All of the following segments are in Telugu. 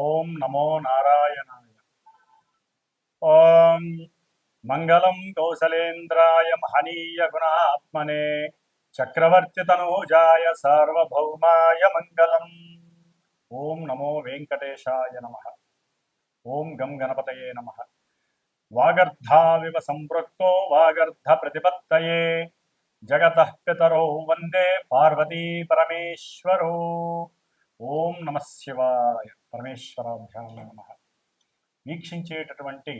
ఓం నమో నారాయణాయ. ఓం మంగళం కౌసలేంద్రాయ మహనీయ గుణాత్మనే చక్రవర్తి తనూజాయ సార్వభౌమాయ మంగళం. ఓం నమో వెంకటేశాయ నమః. ఓం గం గణపతయే నమః. వాగర్ధావివ సంపృక్తో వాగర్ధ ప్రతిపత్తయే జగతః పితరౌ వందే పార్వతీ పరమేశ్వరో. ఓం నమ శివాయ. పరమేశ్వరాభ్యాం నమః. వీక్షించేటటువంటి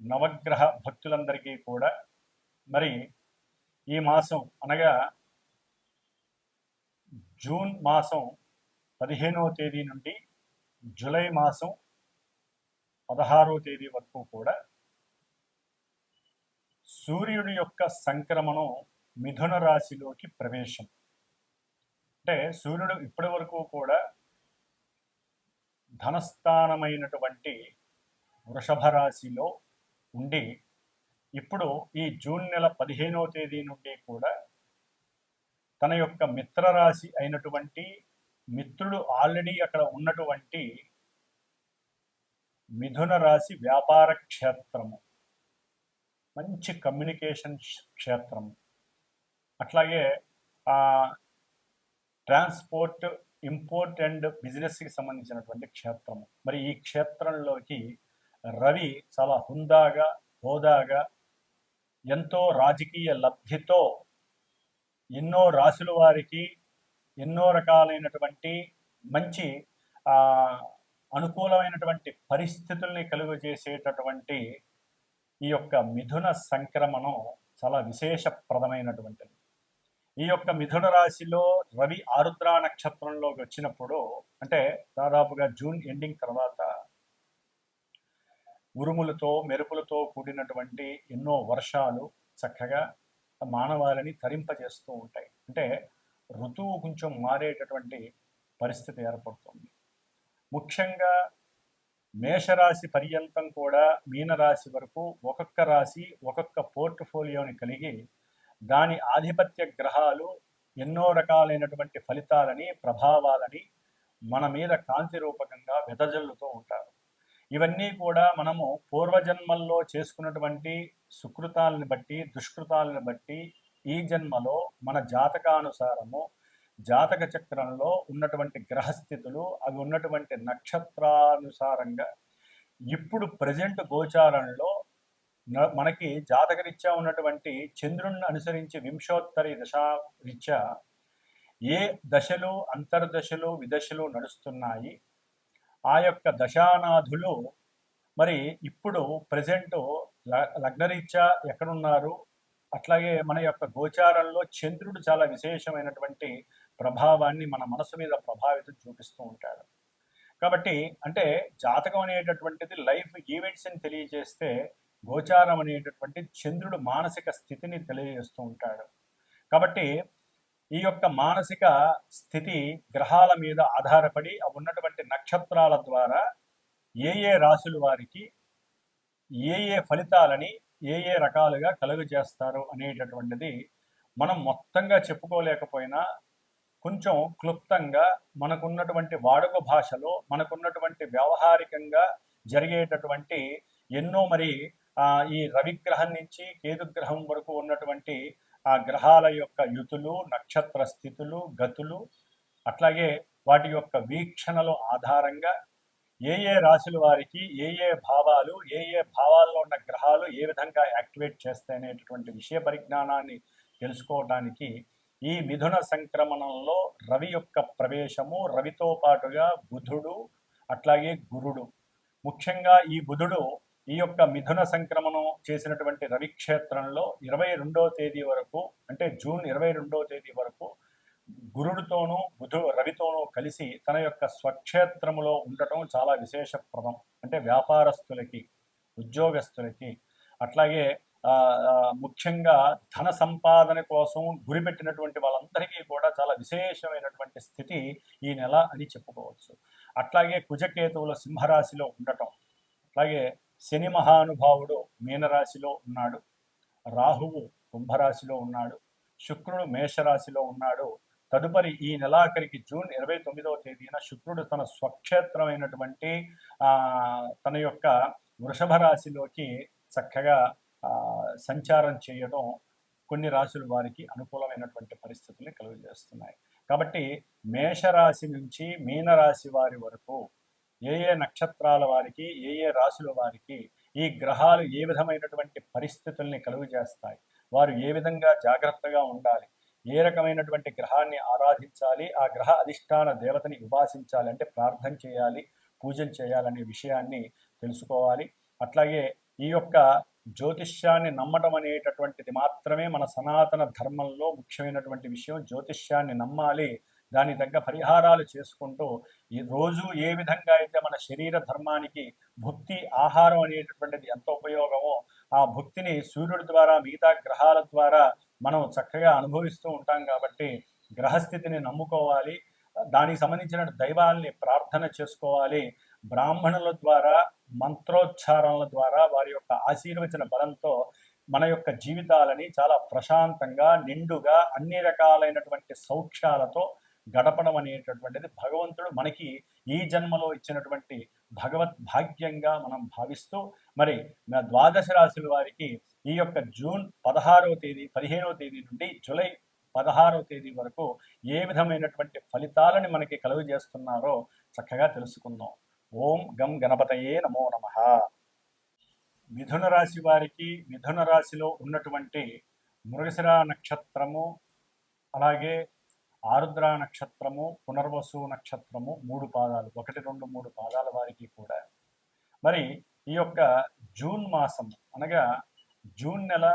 నవగ్రహ భక్తులందరికీ కూడా మరి ఈ మాసం అనగా జూన్ మాసం 15వ తేదీ నుండి జూలై మాసం 16వ తేదీ వరకు కూడా సూర్యుడి యొక్క సంక్రమణం మిథున రాశిలోకి ప్రవేశం. అంటే సూర్యుడు ఇప్పటి వరకు కూడా ధనస్థానమైనటువంటి వృషభ రాశిలో ఉండి ఇప్పుడు ఈ జూన్ నెల 15వ తేదీ నుండి కూడా తన యొక్క మిత్రరాశి అయినటువంటి మిత్రుడు ఆల్రెడీ అక్కడ ఉన్నటువంటి మిథున రాశి వ్యాపార క్షేత్రము, మంచి కమ్యూనికేషన్ క్షేత్రము, అట్లాగే ట్రాన్స్పోర్ట్, ఇంపోర్ట్ అండ్ బిజినెస్కి సంబంధించినటువంటి క్షేత్రము. మరి ఈ క్షేత్రంలోకి రవి చాలా హుందాగా, హోదాగా, ఎంతో రాజకీయ లబ్ధితో ఎన్నో రాశుల వారికి ఎన్నో రకాలైనటువంటి మంచి అనుకూలమైనటువంటి పరిస్థితుల్ని కలుగజేసేటటువంటి ఈ యొక్క మిథున సంక్రమణం చాలా విశేషప్రదమైనటువంటిది. ఈ యొక్క మిథున రాశిలో రవి ఆరుద్ర నక్షత్రంలోకి వచ్చినప్పుడు, అంటే దాదాపుగా జూన్ ఎండింగ్ తర్వాత ఉరుములతో మెరుపులతో కూడినటువంటి ఎన్నో వర్షాలు చక్కగా మానవాళిని తరింపజేస్తూ ఉంటాయి. అంటే ఋతువు కొంచెం మారేటటువంటి పరిస్థితి ఏర్పడుతుంది. ముఖ్యంగా మేషరాశి పర్యంతం కూడా మీనరాశి వరకు ఒక్కొక్క రాశి ఒక్కొక్క పోర్ట్ఫోలియోని కలిగి దాని ఆధిపత్య గ్రహాలు ఎన్నో రకాలైనటువంటి ఫలితాలని, ప్రభావాలని మన మీద కాంతి రూపకంగా వెదజల్లుతూ ఉంటారు. ఇవన్నీ కూడా మనము పూర్వజన్మల్లో చేసుకున్నటువంటి సుకృతాలను బట్టి, దుష్కృతాలను బట్టి ఈ జన్మలో మన జాతకానుసారము, జాతక చక్రంలో ఉన్నటువంటి గ్రహస్థితులు, అవి ఉన్నటువంటి నక్షత్రానుసారంగా ఇప్పుడు ప్రజెంట్ గోచారంలో మనకి జాతకరీత్యా ఉన్నటువంటి చంద్రుణ్ణి అనుసరించి వింశోత్తరి దశారీత్యా ఏ దశలు, అంతర్దశలు, విదశలు నడుస్తున్నాయి, ఆ యొక్క దశానాథులు మరి ఇప్పుడు ప్రజెంట్ లగ్నరీత్యా ఎక్కడున్నారు, అట్లాగే మన యొక్క గోచారంలో చంద్రుడు చాలా విశేషమైనటువంటి ప్రభావాన్ని మన మనసు మీద ప్రభావితం చూపిస్తూ ఉంటాడు. కాబట్టి అంటే జాతకం అనేటటువంటిది లైఫ్ ఈవెంట్స్ని తెలియజేస్తే, గోచారం అనేటటువంటి చంద్రుడు మానసిక స్థితిని తెలియజేస్తూ ఉంటాడు. కాబట్టి ఈ యొక్క మానసిక స్థితి గ్రహాల మీద ఆధారపడి ఉన్నటువంటి నక్షత్రాల ద్వారా ఏ ఏ రాశుల వారికి ఏ ఏ ఫలితాలని ఏ ఏ రకాలుగా కలుగజేస్తారు అనేటటువంటిది మనం మొత్తంగా చెప్పుకోలేకపోయినా కొంచెం క్లుప్తంగా మనకున్నటువంటి వాడుక భాషలో, మనకున్నటువంటి వ్యవహారికంగా జరిగేటటువంటి ఎన్నో మరి ఈ రవిగ్రహం నుంచి కేతుగ్రహం వరకు ఉన్నటువంటి ఆ గ్రహాల యొక్క యుతులు, నక్షత్ర స్థితులు, గతులు, అట్లాగే వాటి యొక్క వీక్షణల ఆధారంగా ఏ ఏ రాశుల వారికి ఏ ఏ భావాలు, ఏ ఏ భావాల్లో ఉన్న గ్రహాలు ఏ విధంగా యాక్టివేట్ చేస్తాయనేటటువంటి విషయ పరిజ్ఞానాన్ని తెలుసుకోవడానికి ఈ మిథున సంక్రమణంలో రవి యొక్క ప్రవేశము, రవితో పాటుగా బుధుడు, అట్లాగే గురుడు. ముఖ్యంగా ఈ బుధుడు ఈ యొక్క మిథున సంక్రమణం చేసినటువంటి రవి క్షేత్రంలో 22వ తేదీ వరకు, అంటే జూన్ 22వ తేదీ వరకు గురుడితోనూ రవితోనూ కలిసి తన యొక్క స్వక్షేత్రములో ఉండటం చాలా విశేషప్రదం. అంటే వ్యాపారస్తులకి, ఉద్యోగస్తులకి, అట్లాగే ముఖ్యంగా ధన సంపాదన కోసం గురిపెట్టినటువంటి వాళ్ళందరికీ కూడా చాలా విశేషమైనటువంటి స్థితి ఈ నెల అని చెప్పుకోవచ్చు. అట్లాగే కుజకేతువుల సింహరాశిలో ఉండటం, అట్లాగే శని మహానుభావుడు మీనరాశిలో ఉన్నాడు, రాహువు కుంభరాశిలో ఉన్నాడు, శుక్రుడు మేషరాశిలో ఉన్నాడు, తదుపరి ఈ నెలాఖరికి జూన్ 29వ తేదీన శుక్రుడు తన స్వక్షేత్రమైనటువంటి తన యొక్క వృషభ రాశిలోకి చక్కగా సంచారం చేయడం కొన్ని రాశుల వారికి అనుకూలమైనటువంటి పరిస్థితుల్ని కలుగజేస్తున్నాయి. కాబట్టి మేషరాశి నుంచి మీనరాశి వారి వరకు ఏ నక్షత్రాల వారికి, ఏ రాశుల వారికి ఈ గ్రహాలు ఏ విధమైనటువంటి పరిస్థితుల్ని కలుగజేస్తాయి, వారు ఏ విధంగా జాగ్రత్తగా ఉండాలి, ఏ రకమైనటువంటి గ్రహాన్ని ఆరాధించాలి, ఆ గ్రహ అధిష్టాన దేవతని ఉపాసించాలి, అంటే ప్రార్థన చేయాలి, పూజలు చేయాలనే విషయాన్ని తెలుసుకోవాలి. అట్లాగే ఈ యొక్క జ్యోతిష్యాన్ని నమ్మటం అనేటటువంటిది మాత్రమే మన సనాతన ధర్మంలో ముఖ్యమైనటువంటి విషయం. జ్యోతిష్యాన్ని నమ్మాలి, దాని తగ్గ పరిహారాలు చేసుకుంటూ ఈ రోజు ఏ విధంగా అయితే మన శరీర ధర్మానికి భుక్తి ఆహారం అనేటటువంటిది ఎంత ఉపయోగమో, ఆ భుక్తిని సూర్యుడి ద్వారా మిగతా గ్రహాల ద్వారా మనం చక్కగా అనుభవిస్తూ ఉంటాం. కాబట్టి గ్రహస్థితిని నమ్ముకోవాలి, దానికి సంబంధించిన దైవాల్ని ప్రార్థన చేసుకోవాలి. బ్రాహ్మణుల ద్వారా మంత్రోచ్చారణల ద్వారా వారి యొక్క ఆశీర్వచన బలంతో మన యొక్క జీవితాలని చాలా ప్రశాంతంగా, నిండుగా, అన్ని రకాలైనటువంటి సౌఖ్యాలతో గడపడం అనేటటువంటిది భగవంతుడు మనకి ఈ జన్మలో ఇచ్చినటువంటి భగవద్ భాగ్యంగా మనం భావిస్తూ, మరి ద్వాదశ రాశుల వారికి ఈ యొక్క జూన్ 15వ తేదీ నుండి జూలై 16వ తేదీ వరకు ఏ విధమైనటువంటి ఫలితాలని మనకి కలుగజేస్తున్నారో చక్కగా తెలుసుకుందాం. ఓం గం గణపతయే నమో నమః. మిథున రాశి వారికి మిథున రాశిలో ఉన్నటువంటి మృగశిర నక్షత్రము, అలాగే ఆరుద్ర నక్షత్రము, పునర్వసు నక్షత్రము 3 పాదాలు, 1, 2, 3 పాదాల వారికి కూడా మరి ఈ యొక్క జూన్ మాసం అనగా జూన్ నెల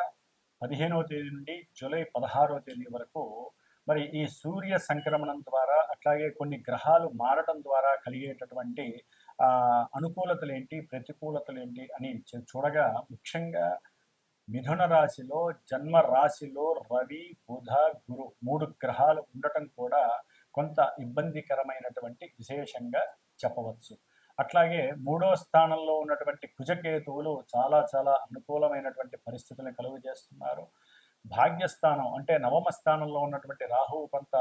15వ తేదీ నుండి జూలై 16వ తేదీ వరకు మరి ఈ సూర్య సంక్రమణం ద్వారా, అట్లాగే కొన్ని గ్రహాలు మారటం ద్వారా కలిగేటటువంటి అనుకూలతలు ఏంటి, ప్రతికూలతలు ఏంటి అని చూడగా, ముఖ్యంగా మిథున రాశిలో జన్మ రాశిలో రవి, బుధ, గురు 3 గ్రహాలు ఉండటం కూడా కొంత ఇబ్బందికరమైనటువంటి విశేషంగా చెప్పవచ్చు. అట్లాగే 3వ స్థానంలో ఉన్నటువంటి కుజకేతువులు చాలా చాలా అనుకూలమైనటువంటి పరిస్థితులను కలుగజేస్తున్నారు. భాగ్యస్థానం అంటే 9వ స్థానంలో ఉన్నటువంటి రాహువు కొంత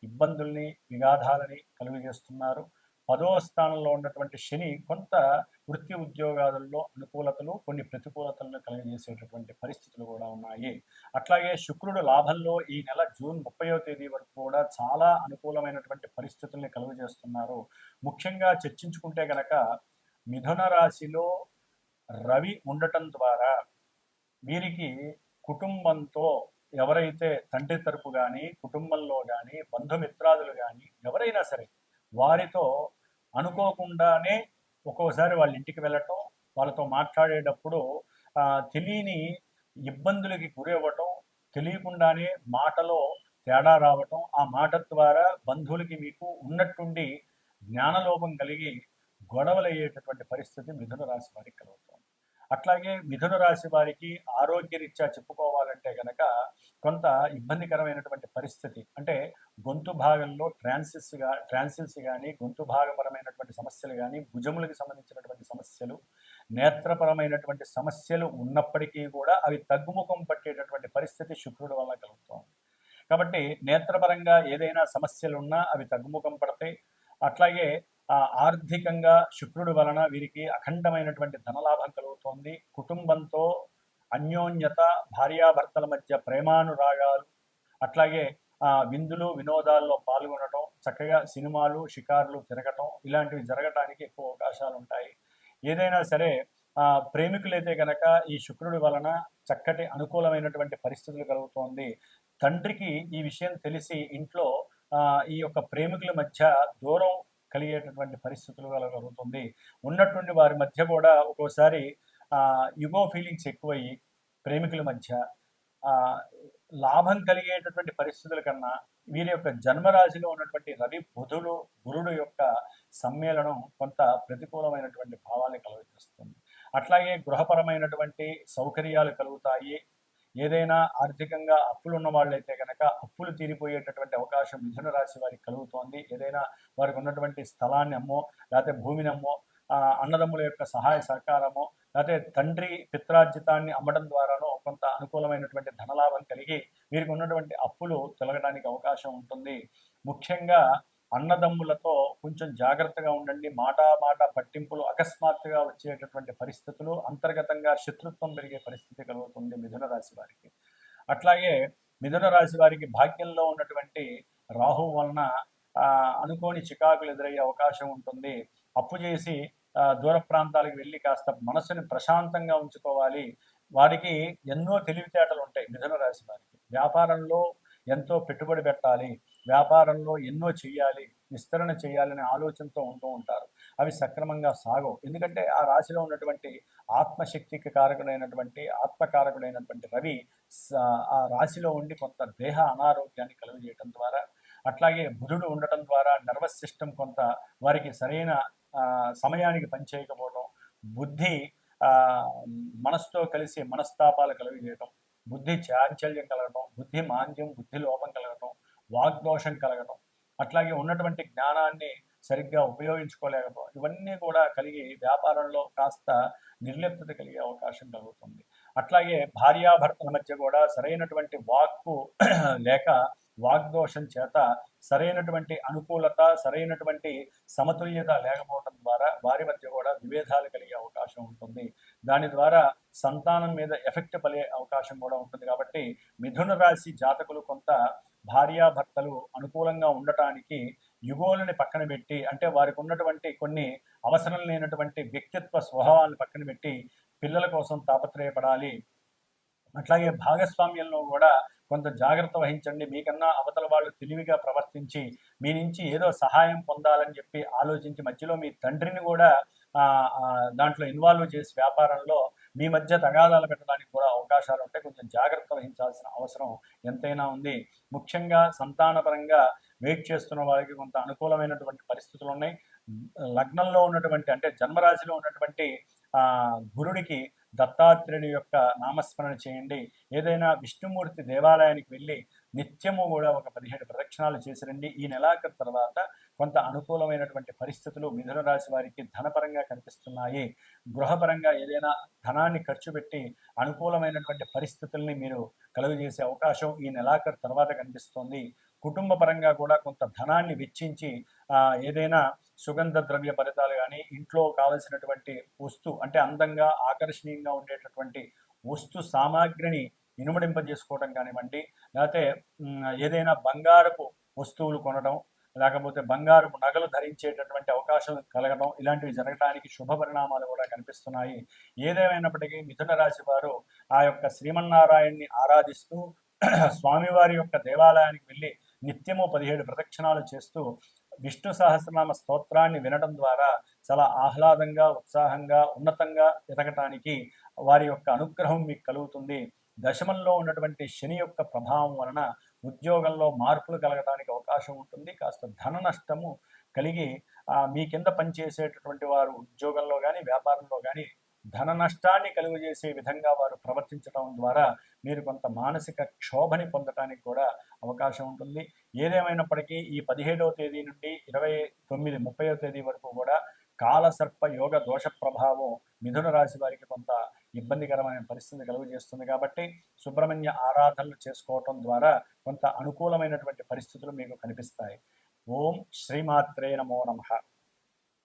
ఇబ్బందుల్ని, విఘాతాలని కలుగజేస్తున్నారు. 10వ స్థానంలో ఉన్నటువంటి శని కొంత వృత్తి ఉద్యోగాలలో అనుకూలతలు, కొన్ని ప్రతికూలతలను కలుగజేసేటటువంటి పరిస్థితులు కూడా ఉన్నాయి. అట్లాగే శుక్రుడు లాభంలో ఈ నెల జూన్ 30వ తేదీ వరకు కూడా చాలా అనుకూలమైనటువంటి పరిస్థితుల్ని కలుగజేస్తున్నారు. ముఖ్యంగా చర్చించుకుంటే గనక మిథున రాశిలో రవి ఉండటం ద్వారా వీరికి కుటుంబంతో ఎవరైతే తండ్రి తరపు కానీ, కుటుంబంలో కానీ, బంధుమిత్రాదులు కానీ ఎవరైనా సరే వారితో అనుకోకుండానే ఒక్కోసారి వాళ్ళ ఇంటికి వెళ్ళటం, వాళ్ళతో మాట్లాడేటప్పుడు తెలియని ఇబ్బందులకి గురి అవ్వటం, తెలియకుండానే మాటలో తేడా రావటం, ఆ మాట ద్వారా బంధువులకి మీకు ఉన్నట్టుండి జ్ఞానలోపం కలిగి గొడవలు అయ్యేటటువంటి పరిస్థితి మిథున రాశి వారికి కలుగుతుంది. అట్లాగే మిథున రాశి వారికి ఆరోగ్యరీత్యా చెప్పుకోవాలంటే కనుక కొంత ఇబ్బందికరమైనటువంటి పరిస్థితి, అంటే గొంతు భాగంలో ట్రాన్సిల్స్ కానీ, గొంతు భాగపరమైనటువంటి సమస్యలు కానీ, భుజములకు సంబంధించినటువంటి సమస్యలు, నేత్రపరమైనటువంటి సమస్యలు ఉన్నప్పటికీ కూడా అవి తగ్గుముఖం పట్టేటటువంటి పరిస్థితి శుక్రుడు వల్ల కలుగుతుంది. కాబట్టి నేత్రపరంగా ఏదైనా సమస్యలున్నా అవి తగ్గుముఖం పడతాయి. అట్లాగే ఆర్థికంగా శుక్రుడు వలన వీరికి అఖండమైనటువంటి ధనలాభం కలుగుతోంది. కుటుంబంతో అన్యోన్యత, భార్యాభర్తల మధ్య ప్రేమానురాగాలు, అట్లాగే విందులు వినోదాల్లో పాల్గొనటం, చక్కగా సినిమాలు, షికార్లు తిరగటం, ఇలాంటివి జరగటానికి ఎక్కువ అవకాశాలు ఉంటాయి. ఏదైనా సరే ప్రేమికులైతే కనుక ఈ శుక్రుడి వలన చక్కటి అనుకూలమైనటువంటి పరిస్థితులు కలుగుతోంది. తండ్రికి ఈ విషయం తెలిసి ఇంట్లో ఈ యొక్క ప్రేమికుల మధ్య దూరం కలిగేటటువంటి పరిస్థితులు కలుగుతుంది. ఉన్నటువంటి వారి మధ్య కూడా ఒక్కోసారి యుగో ఫీలింగ్స్ ఎక్కువయ్యి ప్రేమికుల మధ్య లాభం కలిగేటటువంటి పరిస్థితుల కన్నా వీరి యొక్క జన్మరాశిలో ఉన్నటువంటి రవి, బుధుడు, గురుడు యొక్క సమ్మేళనం కొంత ప్రతికూలమైనటువంటి భావాన్ని కలుగజేస్తుంది. అట్లాగే గృహపరమైనటువంటి సౌకర్యాలు కలుగుతాయి. ఏదైనా ఆర్థికంగా అప్పులు ఉన్న వాళ్ళైతే కనుక అప్పులు తీరిపోయేటటువంటి అవకాశం మిథున రాశి వారికి కలుగుతోంది. ఏదైనా వారికి ఉన్నటువంటి స్థలాన్ని అమ్మో, లేకపోతే భూమిని అమ్మో, అన్నదమ్ముల యొక్క సహాయ సహకారమో, లేకపోతే తండ్రి పిత్రార్జితాన్ని అమ్మడం ద్వారానో కొంత అనుకూలమైనటువంటి ధనలాభం కలిగి వీరికి ఉన్నటువంటి అప్పులు తొలగడానికి అవకాశం ఉంటుంది. ముఖ్యంగా అన్నదమ్ములతో కొంచెం జాగ్రత్తగా ఉండండి. మాట మాట పట్టింపులు అకస్మాత్తుగా వచ్చేటటువంటి పరిస్థితులు, అంతర్గతంగా శత్రుత్వం పెరిగే పరిస్థితి కలుగుతుంది మిథున రాశి వారికి. అట్లాగే మిథున రాశి వారికి భాగ్యంలో ఉన్నటువంటి రాహు వలన అనుకోని చికాకులు ఎదురయ్యే అవకాశం ఉంటుంది. అప్పు చేసి దూర ప్రాంతాలకు వెళ్ళి కాస్త మనసుని ప్రశాంతంగా ఉంచుకోవాలి. వారికి ఎన్నో తెలివితేటలు ఉంటాయి మిథున రాశి వారికి. వ్యాపారంలో ఎంతో పెట్టుబడి పెట్టాలి, వ్యాపారంలో ఎన్నో చెయ్యాలి, విస్తరణ చేయాలనే ఆలోచనతో ఉంటూ ఉంటారు. అవి సక్రమంగా సాగవు. ఎందుకంటే ఆ రాశిలో ఉన్నటువంటి ఆత్మశక్తికి కారకుడైనటువంటి ఆత్మకారకుడైనటువంటి రవి ఆ రాశిలో ఉండి కొంత దేహ అనారోగ్యాన్ని కలుగజేయటం ద్వారా, అట్లాగే బుధుడు ఉండటం ద్వారా నర్వస్ సిస్టమ్ కొంత వారికి సరైన సమయానికి పనిచేయకపోవడం, బుద్ధి మనసుతో కలిసి మనస్తాపాలు కలుగజేయటం, బుద్ధి చాంచల్యం కలగటం, బుద్ధి మాంద్యం, బుద్ధి లోపం కలగటం, వాగ్దోషం కలగటం, అట్లాగే ఉన్నటువంటి జ్ఞానాన్ని సరిగ్గా ఉపయోగించుకోలేకపోవడం, ఇవన్నీ కూడా కలిగి వ్యాపారంలో కాస్త నిర్లిప్తత కలిగే అవకాశం కలుగుతుంది. అట్లాగే భార్యాభర్తల మధ్య కూడా సరైనటువంటి వాక్కు లేక వాగ్దోషం చేత సరైనటువంటి అనుకూలత, సరైనటువంటి సమతుల్యత లేకపోవడం ద్వారా వారి మధ్య కూడా విభేదాలు కలిగే అవకాశం ఉంటుంది. దాని ద్వారా సంతానం మీద ఎఫెక్ట్ పడే అవకాశం కూడా ఉంటుంది. కాబట్టి మిథున రాశి జాతకులు కొంత భార్యాభర్తలు అనుకూలంగా ఉండటానికి యుగోలని పక్కన పెట్టి, అంటే వారికి ఉన్నటువంటి కొన్ని అవసరం లేనటువంటి వ్యక్తిత్వ స్వభావాలను పక్కన పెట్టి పిల్లల కోసం తాపత్రయపడాలి. అట్లాగే భాగస్వామ్యంలో కూడా కొంత జాగ్రత్త వహించండి. మీకన్నా అవతల వాళ్ళు తెలివిగా ప్రవర్తించి మీ నుంచి ఏదో సహాయం పొందాలని చెప్పి ఆలోచించి మధ్యలో మీ తండ్రిని కూడా దాంట్లో ఇన్వాల్వ్ చేసి వ్యాపారంలో మీ మధ్య తగాదాలు పెట్టడానికి కూడా అవకాశాలు ఉంటాయి. కొంచెం జాగ్రత్త వహించాల్సిన అవసరం ఎంతైనా ఉంది. ముఖ్యంగా సంతానపరంగా వెయిట్ చేస్తున్న వారికి కొంత అనుకూలమైనటువంటి పరిస్థితులు ఉన్నాయి. లగ్నంలో ఉన్నటువంటి, అంటే జన్మరాశిలో ఉన్నటువంటి గురుడికి దత్తాత్రేయుడి యొక్క నామస్మరణ చేయండి. ఏదైనా విష్ణుమూర్తి దేవాలయానికి వెళ్ళి నిత్యము కూడా ఒక 17 ప్రదక్షిణాలు చేసిరండి. ఈ నెలాఖరు తర్వాత కొంత అనుకూలమైనటువంటి పరిస్థితులు మిథున రాశి వారికి ధనపరంగా కనిపిస్తున్నాయి. గృహపరంగా ఏదైనా ధనాన్ని ఖర్చు పెట్టి అనుకూలమైనటువంటి పరిస్థితుల్ని మీరు కలుగజేసే అవకాశం ఈ నెలాఖరు తర్వాత కనిపిస్తోంది. కుటుంబ పరంగా కూడా కొంత ధనాన్ని వెచ్చించి ఏదైనా సుగంధ ద్రవ్య ఫలితాలు కానీ, ఇంట్లో కావలసినటువంటి అంటే అందంగా ఆకర్షణీయంగా ఉండేటటువంటి సామాగ్రిని ఇనుమడింపజేసుకోవడం కానివ్వండి, లేకపోతే ఏదైనా బంగారపు వస్తువులు కొనడం, లేకపోతే బంగారపు నగలు ధరించేటటువంటి అవకాశం కలగడం, ఇలాంటివి జరగడానికి శుభ పరిణామాలు కూడా కనిపిస్తున్నాయి. ఏదేమైనప్పటికీ మిథున రాశి వారు ఆ యొక్క శ్రీమన్నారాయణ్ణి ఆరాధిస్తూ స్వామివారి యొక్క దేవాలయానికి వెళ్ళి నిత్యము 17 ప్రదక్షిణాలు చేస్తూ విష్ణు సహస్రనామ స్తోత్రాన్ని వినడం ద్వారా చాలా ఆహ్లాదంగా, ఉత్సాహంగా, ఉన్నతంగా ఎదగటానికి వారి యొక్క అనుగ్రహం మీకు కలుగుతుంది. దశమంలో ఉన్నటువంటి శని యొక్క ప్రభావం వలన ఉద్యోగంలో మార్పులు కలగడానికి అవకాశం ఉంటుంది. కాస్త ధన నష్టము కలిగి మీ కింద పనిచేసేటటువంటి వారు ఉద్యోగంలో కానీ, వ్యాపారంలో కానీ ధన నష్టాన్ని కలుగజేసే విధంగా వారు ప్రవర్తించడం ద్వారా మీరు కొంత మానసిక క్షోభని పొందటానికి కూడా అవకాశం ఉంటుంది. ఏదేమైనప్పటికీ ఈ 17వ తేదీ నుండి 29, 30వ తేదీ వరకు కూడా కాలసర్ప యోగ దోష ప్రభావం మిథున రాశి వారికి కొంత ఇబ్బందికరమైన పరిస్థితి కలుగజేస్తుంది. కాబట్టి సుబ్రహ్మణ్య ఆరాధనలు చేసుకోవటం ద్వారా కొంత అనుకూలమైనటువంటి పరిస్థితులు మీకు కనిపిస్తాయి. ఓం శ్రీమాత్రే నమో నమః.